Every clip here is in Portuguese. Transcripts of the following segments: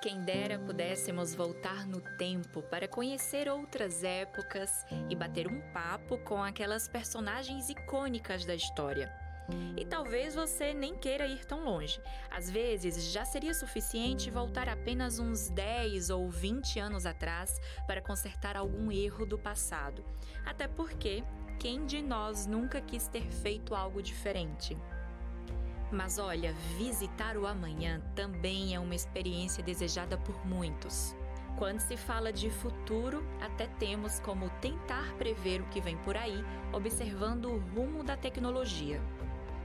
Quem dera pudéssemos voltar no tempo para conhecer outras épocas e bater um papo com aquelas personagens icônicas da história. E talvez você nem queira ir tão longe. Às vezes, já seria suficiente voltar apenas uns 10 ou 20 anos atrás para consertar algum erro do passado. Até porque, quem de nós nunca quis ter feito algo diferente? Mas olha, visitar o amanhã também é uma experiência desejada por muitos. Quando se fala de futuro, até temos como tentar prever o que vem por aí, observando o rumo da tecnologia.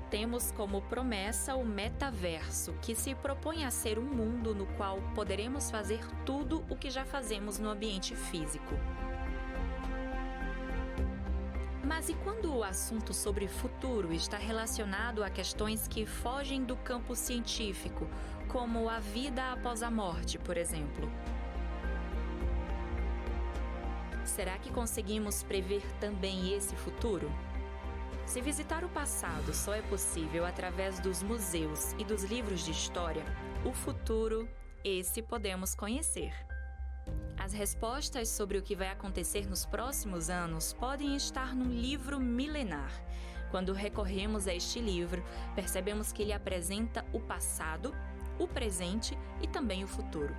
Temos como promessa o metaverso, que se propõe a ser um mundo no qual poderemos fazer tudo o que já fazemos no ambiente físico. Mas e quando o assunto sobre futuro está relacionado a questões que fogem do campo científico, como a vida após a morte, por exemplo? Será que conseguimos prever também esse futuro? Se visitar o passado só é possível através dos museus e dos livros de história, o futuro, esse podemos conhecer. As respostas sobre o que vai acontecer nos próximos anos podem estar num livro milenar. Quando recorremos a este livro, percebemos que ele apresenta o passado, o presente e também o futuro.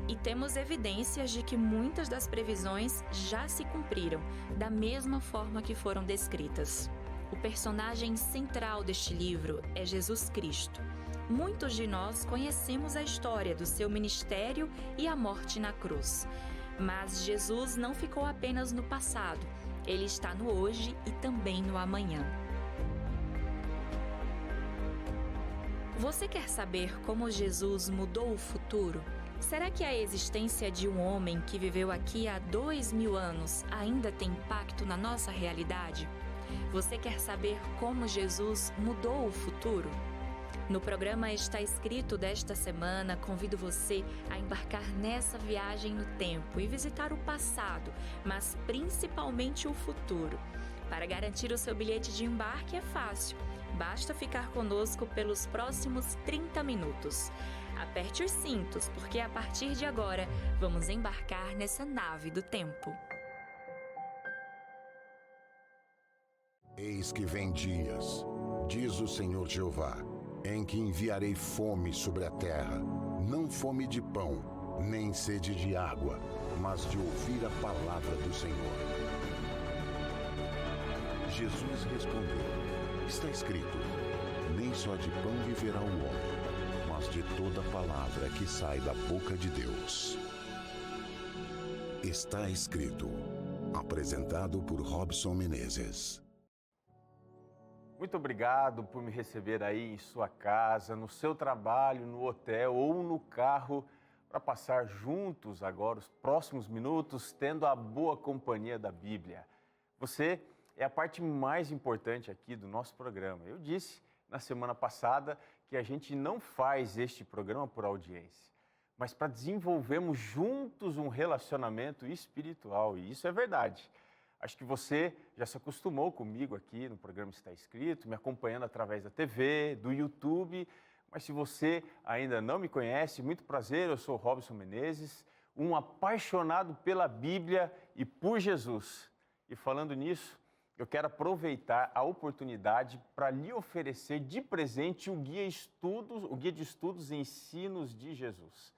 E temos evidências de que muitas das previsões já se cumpriram, da mesma forma que foram descritas. O personagem central deste livro é Jesus Cristo. Muitos de nós conhecemos a história do seu ministério e a morte na cruz. Mas Jesus não ficou apenas no passado, ele está no hoje e também no amanhã. Você quer saber como Jesus mudou o futuro? Será que a existência de um homem que viveu aqui há 2000 anos ainda tem impacto na nossa realidade? Você quer saber como Jesus mudou o futuro? No programa Está Escrito desta semana, convido você a embarcar nessa viagem no tempo e visitar o passado, mas principalmente o futuro. Para garantir o seu bilhete de embarque é fácil. Basta ficar conosco pelos próximos 30 minutos. Aperte os cintos, porque a partir de agora vamos embarcar nessa nave do tempo. Eis que vem dias, diz o Senhor Jeová, em que enviarei fome sobre a terra, não fome de pão, nem sede de água, mas de ouvir a palavra do Senhor. Jesus respondeu, está escrito, nem só de pão viverá o homem, mas de toda palavra que sai da boca de Deus. Está escrito, apresentado por Robson Menezes. Muito obrigado por me receber aí em sua casa, no seu trabalho, no hotel ou no carro, para passar juntos agora os próximos minutos, tendo a boa companhia da Bíblia. Você é a parte mais importante aqui do nosso programa. Eu disse na semana passada que a gente não faz este programa por audiência, mas para desenvolvermos juntos um relacionamento espiritual, e isso é verdade. Acho que você já se acostumou comigo aqui no programa Está Escrito, me acompanhando através da TV, do YouTube, mas se você ainda não me conhece, muito prazer, eu sou Robson Menezes, um apaixonado pela Bíblia e por Jesus. E falando nisso, eu quero aproveitar a oportunidade para lhe oferecer de presente o guia de estudos e ensinos de Jesus.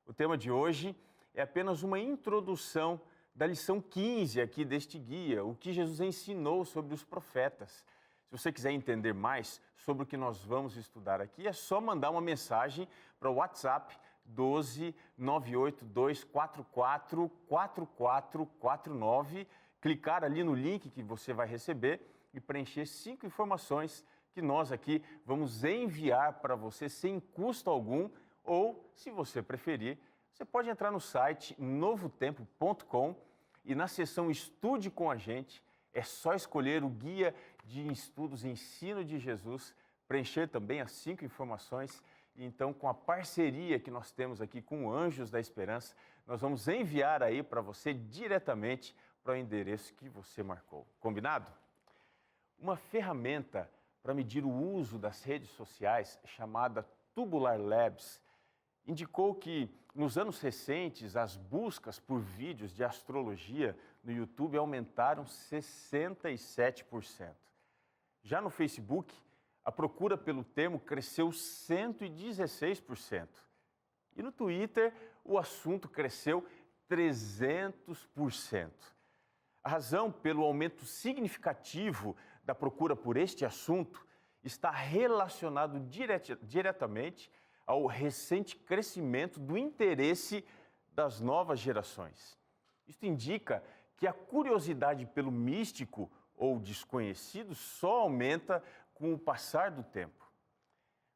O tema de hoje é apenas uma introdução da lição 15 aqui deste guia, o que Jesus ensinou sobre os profetas. Se você quiser entender mais sobre o que nós vamos estudar aqui, é só mandar uma mensagem para o WhatsApp 12 98 244 4449, clicar ali no link que você vai receber e preencher 5 informações que nós aqui vamos enviar para você sem custo algum, ou, se você preferir, você pode entrar no site novotempo.com e na seção Estude com a Gente, é só escolher o Guia de Estudos e Ensino de Jesus, preencher também as 5 informações e então com a parceria que nós temos aqui com Anjos da Esperança, nós vamos enviar aí para você diretamente para o endereço que você marcou. Combinado? Uma ferramenta para medir o uso das redes sociais chamada Tubular Labs indicou que nos anos recentes as buscas por vídeos de astrologia no YouTube aumentaram 67%. Já no Facebook, a procura pelo termo cresceu 116%. E no Twitter, o assunto cresceu 300%. A razão pelo aumento significativo da procura por este assunto está relacionado diretamente ao recente crescimento do interesse das novas gerações. Isso indica que a curiosidade pelo místico ou desconhecido só aumenta com o passar do tempo.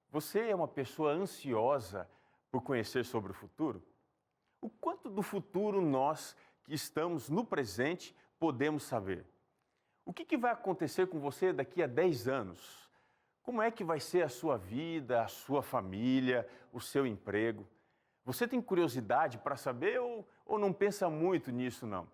Você é uma pessoa ansiosa por conhecer sobre o futuro? O quanto do futuro nós, que estamos no presente, podemos saber? O que vai acontecer com você daqui a 10 anos? Como é que vai ser a sua vida, a sua família, o seu emprego? Você tem curiosidade para saber ou não pensa muito nisso, não?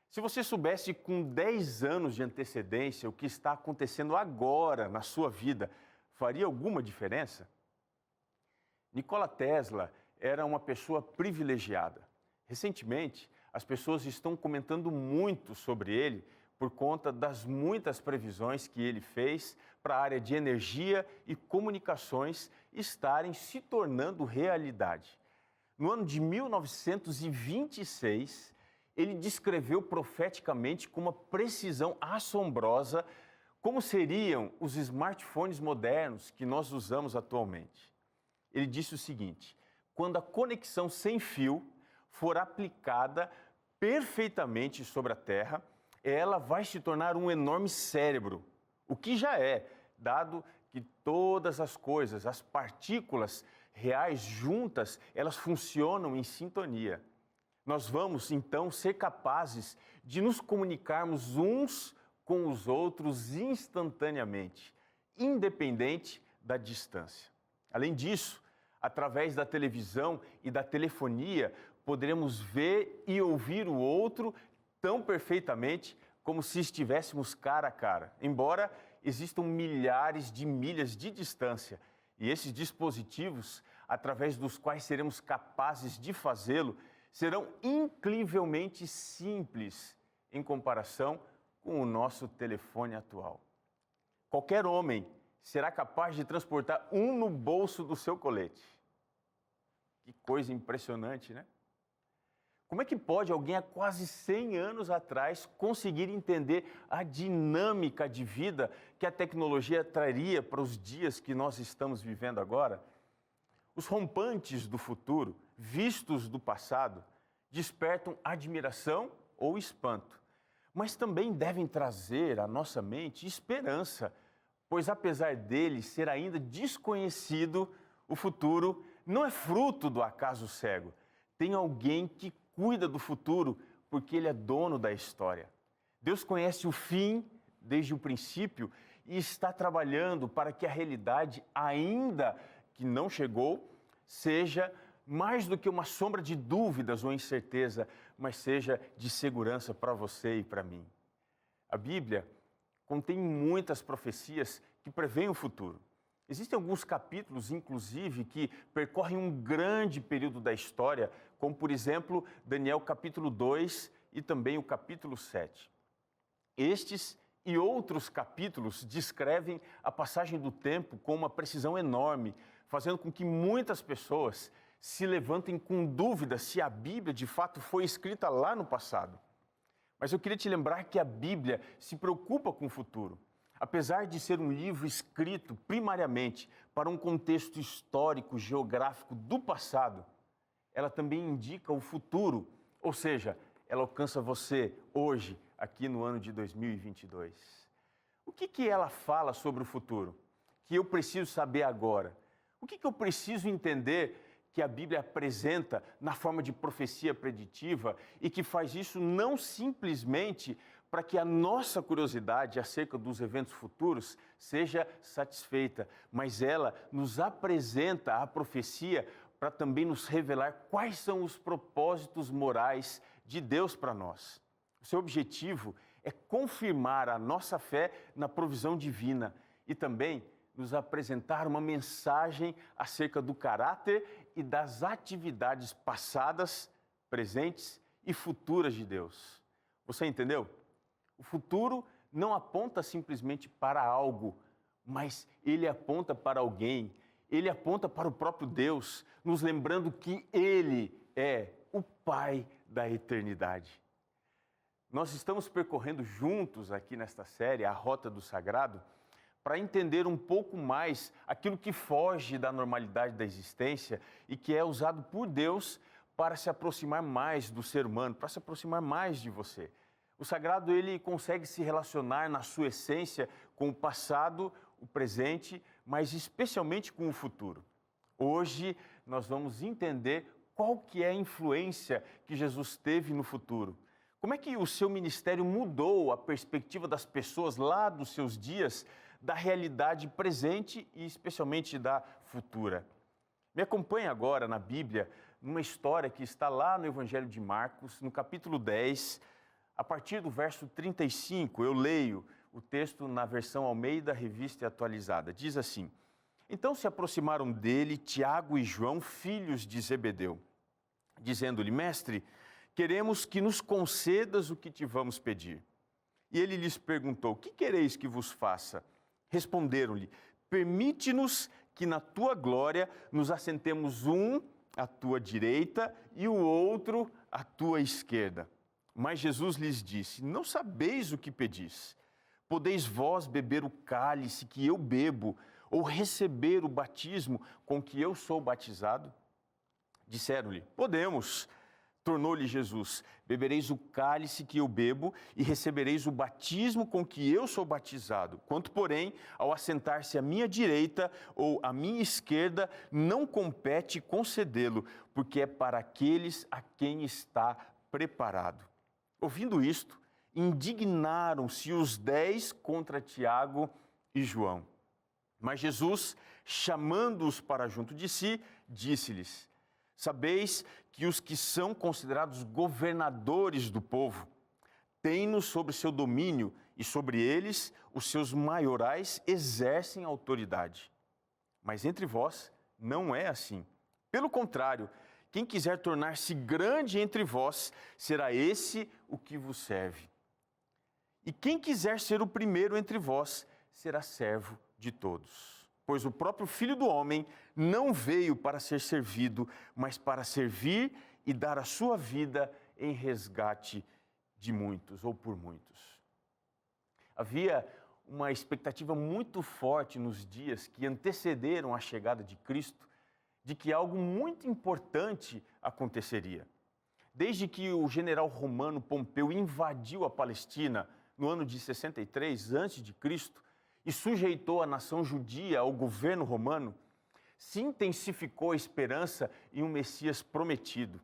Se você soubesse com 10 anos de antecedência o que está acontecendo agora na sua vida, faria alguma diferença? Nikola Tesla era uma pessoa privilegiada. Recentemente, as pessoas estão comentando muito sobre ele por conta das muitas previsões que ele fez para a área de energia e comunicações estarem se tornando realidade. No ano de 1926, ele descreveu profeticamente com uma precisão assombrosa como seriam os smartphones modernos que nós usamos atualmente. Ele disse o seguinte: quando a conexão sem fio for aplicada perfeitamente sobre a Terra, ela vai se tornar um enorme cérebro, o que já é, dado que todas as coisas, as partículas reais juntas, elas funcionam em sintonia. Nós vamos, então, ser capazes de nos comunicarmos uns com os outros instantaneamente, independente da distância. Além disso, através da televisão e da telefonia, poderemos ver e ouvir o outro tão perfeitamente como se estivéssemos cara a cara, embora existam milhares de milhas de distância. E esses dispositivos, através dos quais seremos capazes de fazê-lo, serão incrivelmente simples em comparação com o nosso telefone atual. Qualquer homem será capaz de transportar um no bolso do seu colete. Que coisa impressionante, né? Como é que pode alguém há quase 100 anos atrás conseguir entender a dinâmica de vida que a tecnologia traria para os dias que nós estamos vivendo agora? Os rompantes do futuro, vistos do passado, despertam admiração ou espanto, mas também devem trazer à nossa mente esperança, pois apesar dele ser ainda desconhecido, o futuro não é fruto do acaso cego. Tem alguém que cuida do futuro porque ele é dono da história. Deus conhece o fim desde o princípio e está trabalhando para que a realidade, ainda que não chegou, seja mais do que uma sombra de dúvidas ou incerteza, mas seja de segurança para você e para mim. A Bíblia contém muitas profecias que prevêem o futuro. Existem alguns capítulos, inclusive, que percorrem um grande período da história, como, por exemplo, Daniel capítulo 2 e também o capítulo 7. Estes e outros capítulos descrevem a passagem do tempo com uma precisão enorme, fazendo com que muitas pessoas se levantem com dúvida se a Bíblia de fato foi escrita lá no passado. Mas eu queria te lembrar que a Bíblia se preocupa com o futuro. Apesar de ser um livro escrito primariamente para um contexto histórico, geográfico do passado, ela também indica o futuro, ou seja, ela alcança você hoje, aqui no ano de 2022. O que ela fala sobre o futuro? Que eu preciso saber agora? O que eu preciso entender que a Bíblia apresenta na forma de profecia preditiva e que faz isso não simplesmente para que a nossa curiosidade acerca dos eventos futuros seja satisfeita, mas ela nos apresenta a profecia para também nos revelar quais são os propósitos morais de Deus para nós. O seu objetivo é confirmar a nossa fé na provisão divina e também nos apresentar uma mensagem acerca do caráter e das atividades passadas, presentes e futuras de Deus. Você entendeu? O futuro não aponta simplesmente para algo, mas ele aponta para alguém, ele aponta para o próprio Deus, nos lembrando que Ele é o Pai da eternidade. Nós estamos percorrendo juntos aqui nesta série, a Rota do Sagrado, para entender um pouco mais aquilo que foge da normalidade da existência e que é usado por Deus para se aproximar mais do ser humano, para se aproximar mais de você. O sagrado, ele consegue se relacionar na sua essência com o passado, o presente, mas especialmente com o futuro. Hoje nós vamos entender qual que é a influência que Jesus teve no futuro. Como é que o seu ministério mudou a perspectiva das pessoas lá dos seus dias, da realidade presente e especialmente da futura. Me acompanhe agora na Bíblia, numa história que está lá no Evangelho de Marcos, no capítulo 10, a partir do verso 35, eu leio o texto na versão Almeida, Revista e Atualizada. Diz assim: Então se aproximaram dele Tiago e João, filhos de Zebedeu, dizendo-lhe: Mestre, queremos que nos concedas o que te vamos pedir. E ele lhes perguntou: Que quereis que vos faça? Responderam-lhe: Permite-nos que na tua glória nos assentemos um à tua direita e o outro à tua esquerda. Mas Jesus lhes disse: Não sabeis o que pedis. Podeis vós beber o cálice que eu bebo, ou receber o batismo com que eu sou batizado? Disseram-lhe: Podemos. Tornou-lhe Jesus: Bebereis o cálice que eu bebo e recebereis o batismo com que eu sou batizado. Quanto, porém, ao assentar-se à minha direita ou à minha esquerda, não compete concedê-lo, porque é para aqueles a quem está preparado. Ouvindo isto, indignaram-se os 10 contra Tiago e João. Mas Jesus, chamando-os para junto de si, disse-lhes: Sabeis que os que são considerados governadores do povo têm-nos sobre seu domínio, e sobre eles os seus maiorais exercem autoridade. Mas entre vós não é assim. Pelo contrário, quem quiser tornar-se grande entre vós, será esse o que vos serve. E quem quiser ser o primeiro entre vós, será servo de todos. Pois o próprio Filho do Homem não veio para ser servido, mas para servir e dar a sua vida em resgate de muitos, ou por muitos. Havia uma expectativa muito forte nos dias que antecederam a chegada de Cristo, de que algo muito importante aconteceria. Desde que o general romano Pompeu invadiu a Palestina no ano de 63 a.C., e sujeitou a nação judia ao governo romano, se intensificou a esperança em um Messias prometido.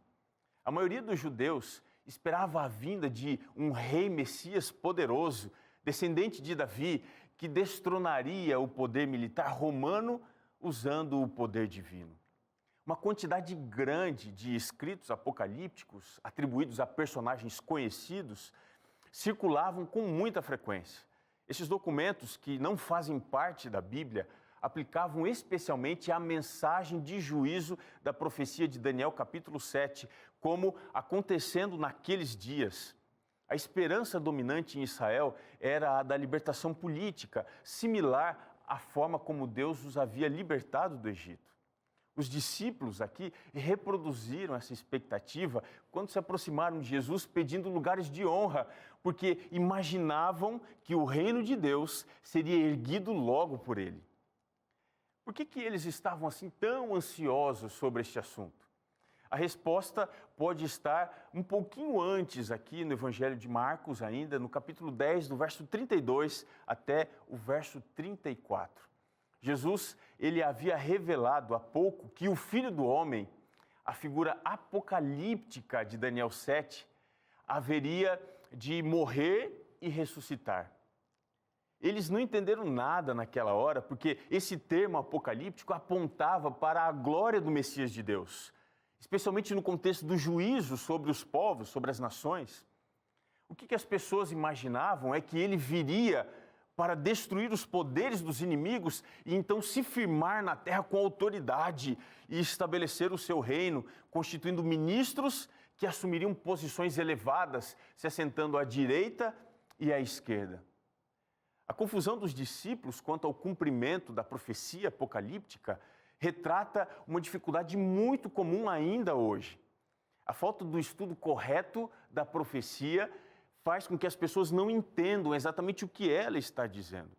A maioria dos judeus esperava a vinda de um rei Messias poderoso, descendente de Davi, que destronaria o poder militar romano usando o poder divino. Uma quantidade grande de escritos apocalípticos, atribuídos a personagens conhecidos, circulavam com muita frequência. Esses documentos, que não fazem parte da Bíblia, aplicavam especialmente a mensagem de juízo da profecia de Daniel, capítulo 7, como acontecendo naqueles dias. A esperança dominante em Israel era a da libertação política, similar à forma como Deus os havia libertado do Egito. Os discípulos aqui reproduziram essa expectativa quando se aproximaram de Jesus pedindo lugares de honra, porque imaginavam que o reino de Deus seria erguido logo por ele. Por que eles estavam assim tão ansiosos sobre este assunto? A resposta pode estar um pouquinho antes aqui no Evangelho de Marcos ainda, no capítulo 10, do verso 32 até o verso 34. Jesus, ele havia revelado há pouco que o Filho do Homem, a figura apocalíptica de Daniel 7, haveria de morrer e ressuscitar. Eles não entenderam nada naquela hora, porque esse termo apocalíptico apontava para a glória do Messias de Deus, especialmente no contexto do juízo sobre os povos, sobre as nações. O que as pessoas imaginavam é que ele viria para destruir os poderes dos inimigos e então se firmar na terra com autoridade e estabelecer o seu reino, constituindo ministros que assumiriam posições elevadas, se assentando à direita e à esquerda. A confusão dos discípulos quanto ao cumprimento da profecia apocalíptica retrata uma dificuldade muito comum ainda hoje. A falta do estudo correto da profecia faz com que as pessoas não entendam exatamente o que ela está dizendo.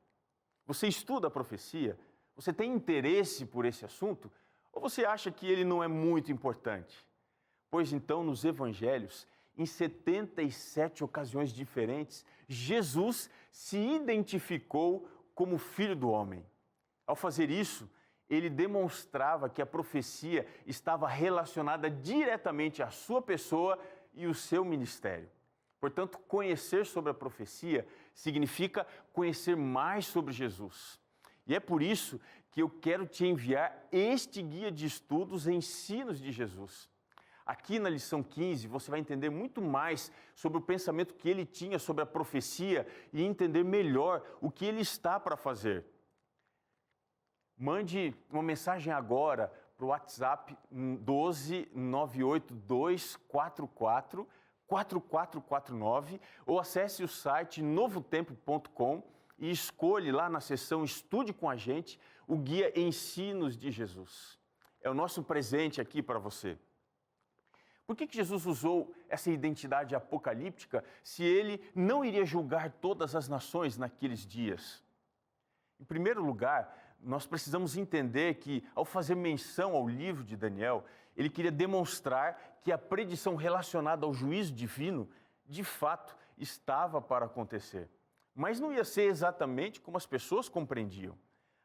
Você estuda a profecia? Você tem interesse por esse assunto? Ou você acha que ele não é muito importante? Pois então, nos evangelhos, em 77 ocasiões diferentes, Jesus se identificou como Filho do Homem. Ao fazer isso, ele demonstrava que a profecia estava relacionada diretamente à sua pessoa e o seu ministério. Portanto, conhecer sobre a profecia significa conhecer mais sobre Jesus. E é por isso que eu quero te enviar este guia de estudos Ensinos de Jesus. Aqui na lição 15, você vai entender muito mais sobre o pensamento que ele tinha sobre a profecia e entender melhor o que ele está para fazer. Mande uma mensagem agora para o WhatsApp 12 982 44 4449 ou acesse o site novotempo.com e escolhe lá na seção Estude com a gente o guia Ensinos de Jesus. É o nosso presente aqui para você. Por que Jesus usou essa identidade apocalíptica se ele não iria julgar todas as nações naqueles dias? Em primeiro lugar, nós precisamos entender que, ao fazer menção ao livro de Daniel, ele queria demonstrar que a predição relacionada ao juízo divino, de fato, estava para acontecer. Mas não ia ser exatamente como as pessoas compreendiam.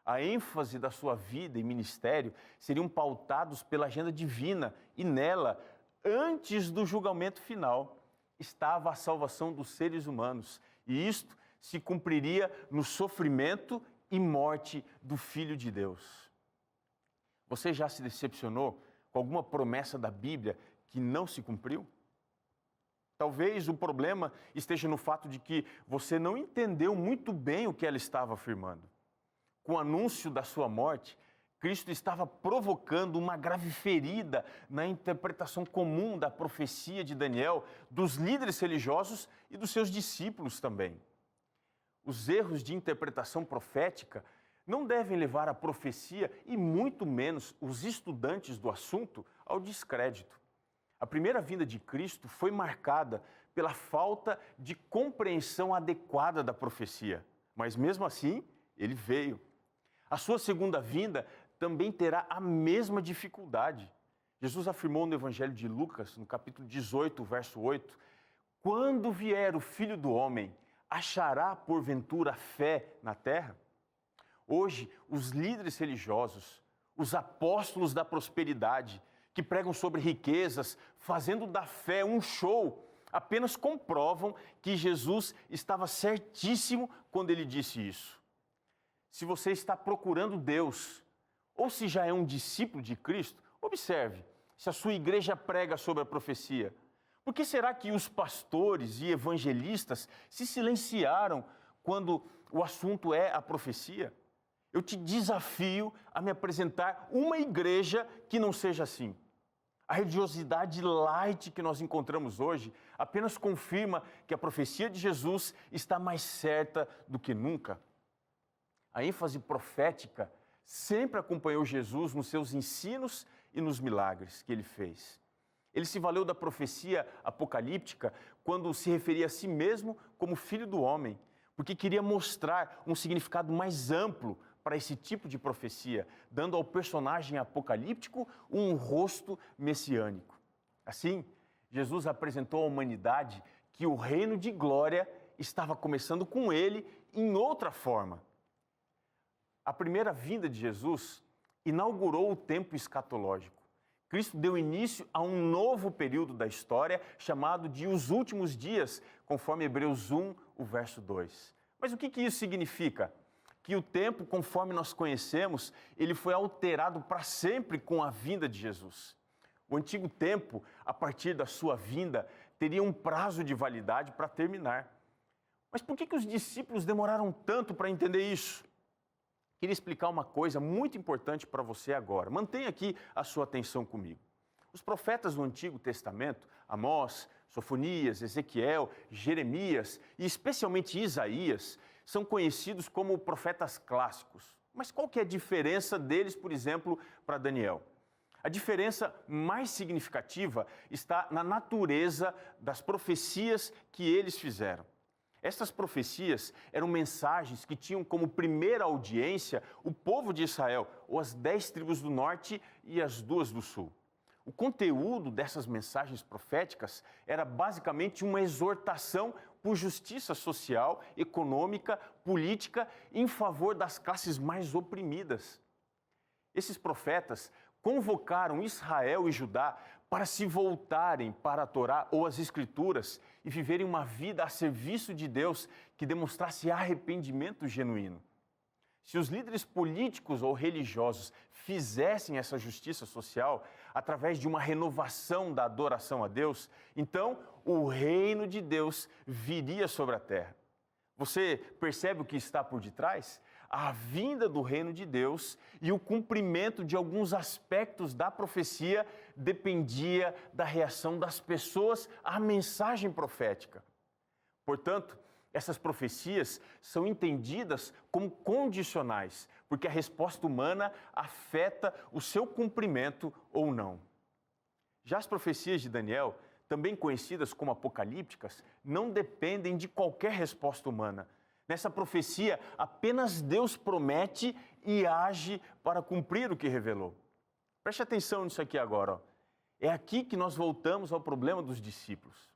A ênfase da sua vida e ministério seriam pautados pela agenda divina e nela, antes do julgamento final, estava a salvação dos seres humanos. E isto se cumpriria no sofrimento e morte do Filho de Deus. Você já se decepcionou com alguma promessa da Bíblia que não se cumpriu? Talvez o problema esteja no fato de que você não entendeu muito bem o que ela estava afirmando. Com o anúncio da sua morte, Cristo estava provocando uma grave ferida na interpretação comum da profecia de Daniel, dos líderes religiosos e dos seus discípulos também. Os erros de interpretação profética não devem levar a profecia e muito menos os estudantes do assunto ao descrédito. A primeira vinda de Cristo foi marcada pela falta de compreensão adequada da profecia, mas mesmo assim, ele veio. A sua segunda vinda também terá a mesma dificuldade. Jesus afirmou no Evangelho de Lucas, no capítulo 18, verso 8, quando vier o Filho do Homem, achará porventura fé na terra? Hoje, os líderes religiosos, os apóstolos da prosperidade, que pregam sobre riquezas, fazendo da fé um show, apenas comprovam que Jesus estava certíssimo quando ele disse isso. Se você está procurando Deus, ou se já é um discípulo de Cristo, observe se a sua igreja prega sobre a profecia. Por que será que os pastores e evangelistas se silenciaram quando o assunto é a profecia? Eu te desafio a me apresentar uma igreja que não seja assim. A religiosidade light que nós encontramos hoje apenas confirma que a profecia de Jesus está mais certa do que nunca. A ênfase profética sempre acompanhou Jesus nos seus ensinos e nos milagres que ele fez. Ele se valeu da profecia apocalíptica quando se referia a si mesmo como Filho do Homem, porque queria mostrar um significado mais amplo para esse tipo de profecia, dando ao personagem apocalíptico um rosto messiânico. Assim, Jesus apresentou à humanidade que o reino de glória estava começando com ele em outra forma. A primeira vinda de Jesus inaugurou o tempo escatológico. Cristo deu início a um novo período da história chamado de os últimos dias, conforme Hebreus 1, o verso 2. Mas o que isso significa? Que o tempo, conforme nós conhecemos, ele foi alterado para sempre com a vinda de Jesus. O antigo tempo, a partir da sua vinda, teria um prazo de validade para terminar. Mas por que os discípulos demoraram tanto para entender isso? Queria explicar uma coisa muito importante para você agora. Mantenha aqui a sua atenção comigo. Os profetas do Antigo Testamento, Amós, Sofonias, Ezequiel, Jeremias e especialmente Isaías, são conhecidos como profetas clássicos. Mas qual que é a diferença deles, por exemplo, para Daniel? A diferença mais significativa está na natureza das profecias que eles fizeram. Essas profecias eram mensagens que tinham como primeira audiência o povo de Israel, ou as 10 tribos do norte e as 2 do sul. O conteúdo dessas mensagens proféticas era basicamente uma exortação por justiça social, econômica, política, em favor das classes mais oprimidas. Esses profetas convocaram Israel e Judá para se voltarem para a Torá ou as Escrituras e viverem uma vida a serviço de Deus que demonstrasse arrependimento genuíno. Se os líderes políticos ou religiosos fizessem essa justiça social através de uma renovação da adoração a Deus, então o reino de Deus viria sobre a terra. Você percebe o que está por detrás? A vinda do reino de Deus e o cumprimento de alguns aspectos da profecia dependia da reação das pessoas à mensagem profética. Portanto, essas profecias são entendidas como condicionais, porque a resposta humana afeta o seu cumprimento ou não. Já as profecias de Daniel, também conhecidas como apocalípticas, não dependem de qualquer resposta humana. Nessa profecia, apenas Deus promete e age para cumprir o que revelou. Preste atenção nisso aqui agora. Ó. É aqui que nós voltamos ao problema dos discípulos.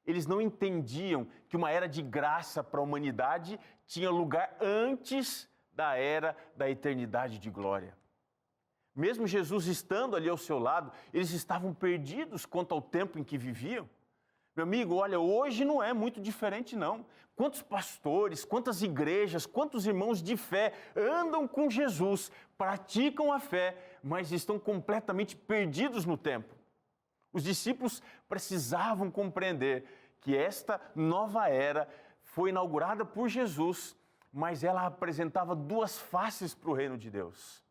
Eles não entendiam que uma era de graça para a humanidade tinha lugar antes da era da eternidade de glória. Mesmo Jesus estando ali ao seu lado, eles estavam perdidos quanto ao tempo em que viviam. Meu amigo, olha, hoje não é muito diferente não. Quantos pastores, quantas igrejas, quantos irmãos de fé andam com Jesus, praticam a fé, mas estão completamente perdidos no tempo. Os discípulos precisavam compreender que esta nova era foi inaugurada por Jesus, mas ela apresentava 2 faces para o reino de Deus.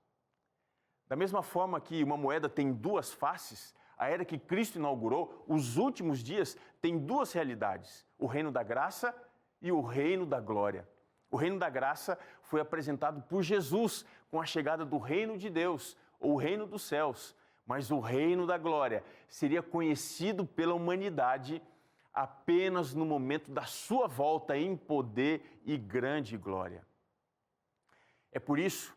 Da mesma forma que uma moeda tem 2 faces, a era que Cristo inaugurou, os últimos dias, tem 2 realidades, o reino da graça e o reino da glória. O reino da graça foi apresentado por Jesus com a chegada do reino de Deus, ou o reino dos céus, mas o reino da glória seria conhecido pela humanidade apenas no momento da sua volta em poder e grande glória. É por isso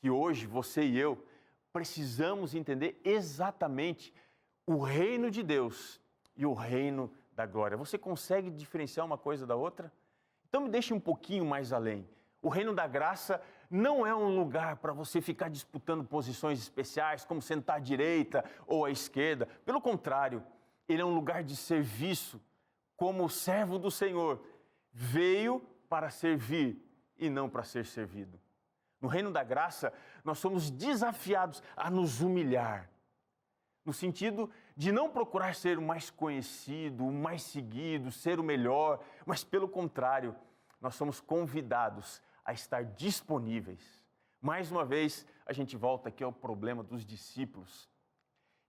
que hoje você e eu precisamos entender exatamente o reino de Deus e o reino da glória. Você consegue diferenciar uma coisa da outra? Então me deixe um pouquinho mais além. O reino da graça não é um lugar para você ficar disputando posições especiais, como sentar à direita ou à esquerda. Pelo contrário, ele é um lugar de serviço, como o servo do Senhor veio para servir e não para ser servido. No reino da graça, nós somos desafiados a nos humilhar, no sentido de não procurar ser o mais conhecido, o mais seguido, ser o melhor, mas pelo contrário, nós somos convidados a estar disponíveis. Mais uma vez, a gente volta aqui ao problema dos discípulos.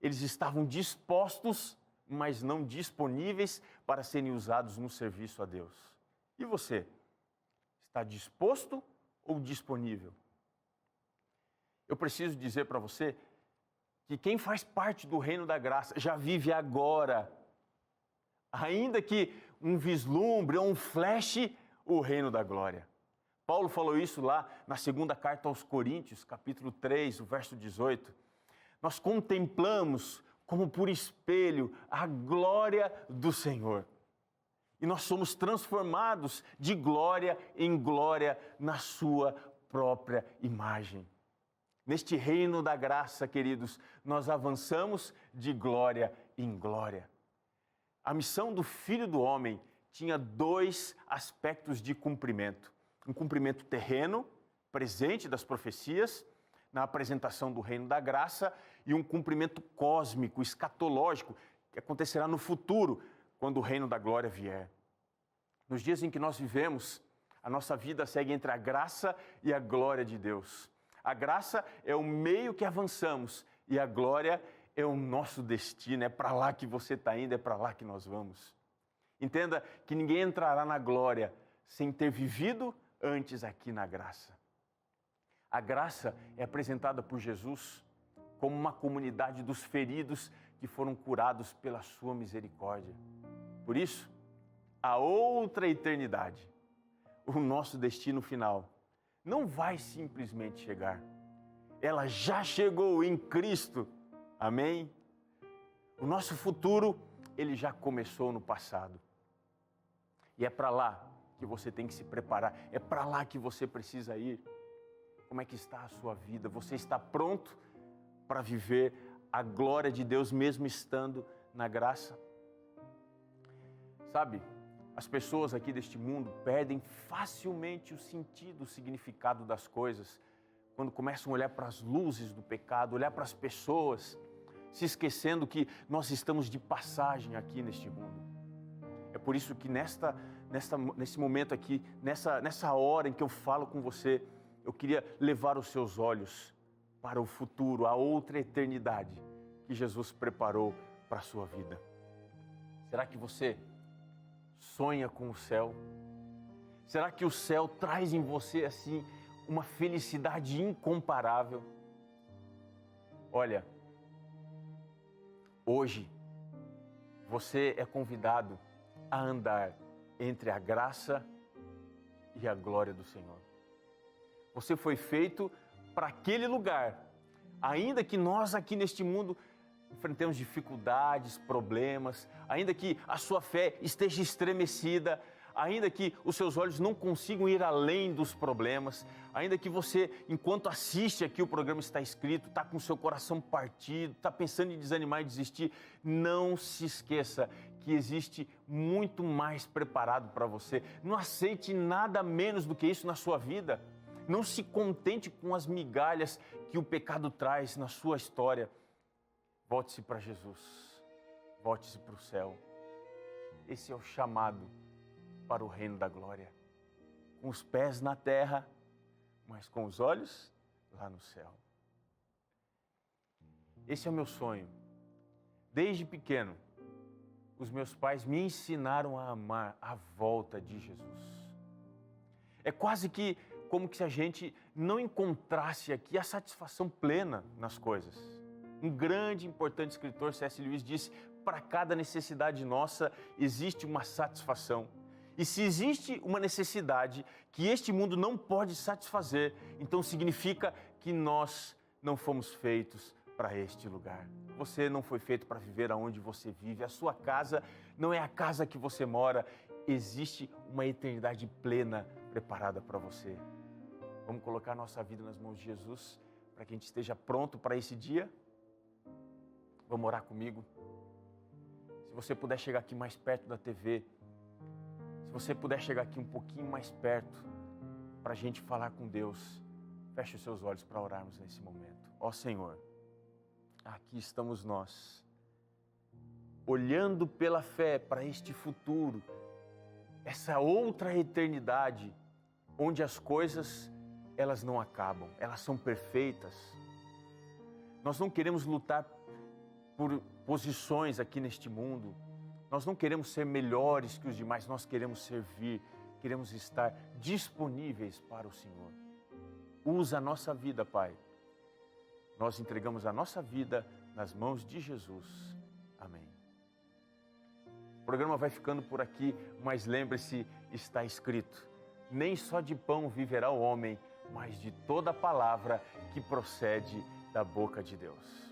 Eles estavam dispostos, mas não disponíveis para serem usados no serviço a Deus. E você? Está disposto ou disponível? Eu preciso dizer para você que quem faz parte do reino da graça já vive agora, ainda que um vislumbre ou um flash, o reino da glória. Paulo falou isso lá na 2ª carta aos Coríntios, capítulo 3, o verso 18. Nós contemplamos como por espelho a glória do Senhor. E nós somos transformados de glória em glória na sua própria imagem. Neste reino da graça, queridos, nós avançamos de glória em glória. A missão do Filho do Homem tinha 2 aspectos de cumprimento. Um cumprimento terreno, presente das profecias, na apresentação do reino da graça, e um cumprimento cósmico, escatológico, que acontecerá no futuro, quando o reino da glória vier. Nos dias em que nós vivemos, a nossa vida segue entre a graça e a glória de Deus. A graça é o meio que avançamos e a glória é o nosso destino. É para lá que você está indo, é para lá que nós vamos. Entenda que ninguém entrará na glória sem ter vivido antes aqui na graça. A graça é apresentada por Jesus como uma comunidade dos feridos que foram curados pela sua misericórdia. Por isso, a outra eternidade, o nosso destino final, não vai simplesmente chegar. Ela já chegou em Cristo. Amém? O nosso futuro, ele já começou no passado. E é para lá que você tem que se preparar. É para lá que você precisa ir. Como é que está a sua vida? Você está pronto para viver a glória de Deus mesmo estando na graça? Sabe, as pessoas aqui deste mundo perdem facilmente o sentido, o significado das coisas, quando começam a olhar para as luzes do pecado, olhar para as pessoas, se esquecendo que nós estamos de passagem aqui neste mundo. É por isso que nesse momento aqui, nessa hora em que eu falo com você, eu queria levar os seus olhos para o futuro, a outra eternidade que Jesus preparou para a sua vida. Será que você sonha com o céu? Será que o céu traz em você assim uma felicidade incomparável? Olha, hoje você é convidado a andar entre a graça e a glória do Senhor. Você foi feito para aquele lugar, ainda que nós aqui neste mundo enfrentemos dificuldades, problemas, ainda que a sua fé esteja estremecida, ainda que os seus olhos não consigam ir além dos problemas, ainda que você, enquanto assiste aqui o programa Está Escrito, está com o seu coração partido, está pensando em desanimar e desistir, não se esqueça que existe muito mais preparado para você. Não aceite nada menos do que isso na sua vida. Não se contente com as migalhas que o pecado traz na sua história. Volte-se para Jesus, volte-se para o céu. Esse é o chamado para o reino da glória. Com os pés na terra, mas com os olhos lá no céu. Esse é o meu sonho. Desde pequeno, os meus pais me ensinaram a amar a volta de Jesus. É quase que como se a gente não encontrasse aqui a satisfação plena nas coisas. Um grande e importante escritor, C.S. Lewis, disse: para cada necessidade nossa existe uma satisfação. E se existe uma necessidade que este mundo não pode satisfazer, então significa que nós não fomos feitos para este lugar. Você não foi feito para viver aonde você vive. A sua casa não é a casa que você mora. Existe uma eternidade plena preparada para você. Vamos colocar nossa vida nas mãos de Jesus para que a gente esteja pronto para esse dia? Vamos orar comigo? Se você puder chegar aqui mais perto da TV, se você puder chegar aqui um pouquinho mais perto para a gente falar com Deus, feche os seus olhos para orarmos nesse momento. Ó Senhor, aqui estamos nós, olhando pela fé para este futuro, essa outra eternidade, onde as coisas, elas não acabam, elas são perfeitas. Nós não queremos lutar por posições aqui neste mundo. Nós não queremos ser melhores que os demais, nós queremos servir, queremos estar disponíveis para o Senhor. Usa a nossa vida, Pai. Nós entregamos a nossa vida nas mãos de Jesus. Amém. O programa vai ficando por aqui, mas lembre-se, está escrito: nem só de pão viverá o homem, mas de toda palavra que procede da boca de Deus.